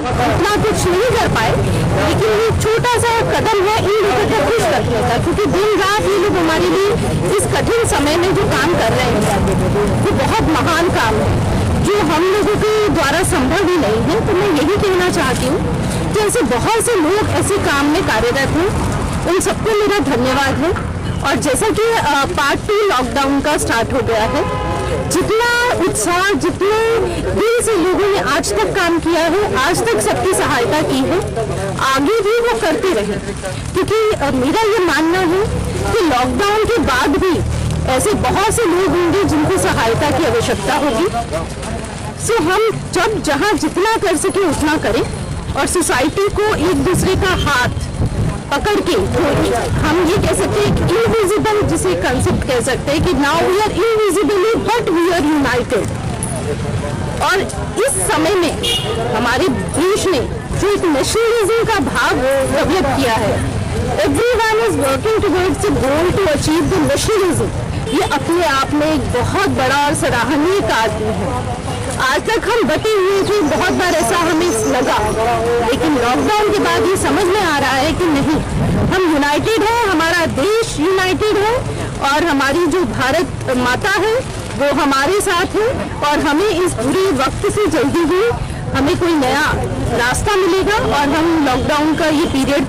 इतना कुछ नहीं कर पाए, लेकिन ये छोटा सा कदम है इन लोगों को खुश रखने का, क्योंकि दिन रात ये लोग हमारे लिए इस कठिन समय में जो काम कर रहे हैं वो बहुत महान काम है, जो हम लोगों के द्वारा संभव ही नहीं है। तो मैं यही कहना चाहती हूँ कि ऐसे बहुत से लोग ऐसे काम में कार्यरत हैं, उन सबको मेरा धन्यवाद है। और जैसा कि पार्ट 2 लॉकडाउन का स्टार्ट हो गया है, जितना उत्साह, जितने दिल से लोगों ने आज तक काम किया है, आज तक सबकी सहायता की है, आगे भी वो करते रहे, क्योंकि मेरा ये मानना है कि लॉकडाउन के बाद भी ऐसे बहुत से लोग होंगे जिनको सहायता की आवश्यकता होगी। सो हम जब जहाँ जितना कर सके उतना करें और सोसाइटी को एक दूसरे का हाथ पकड़ के, हम ये कह सकते हैं इनविजिबल, जिसे कंसेप्ट कह सकते हैं कि now we are invisibly but we are united. और इस समय में हमारे देश ने जो एक नेशनलिज्म का भाव डेवलप किया है, everyone is working towards the goal to achieve the nationalism, ये अपने आप में एक बहुत बड़ा और सराहनीय कार्य है। आज तक हम बटे हुए थे, बहुत बार ऐसा हमें लगा, लेकिन लॉकडाउन के बाद ये समझ में आ रहा है कि नहीं, हम यूनाइटेड हैं, हमारा देश यूनाइटेड है और हमारी जो भारत माता है वो हमारे साथ है। और हमें इस बुरे वक्त से जल्दी ही हमें कोई नया रास्ता मिलेगा और हम लॉकडाउन का ये पीरियड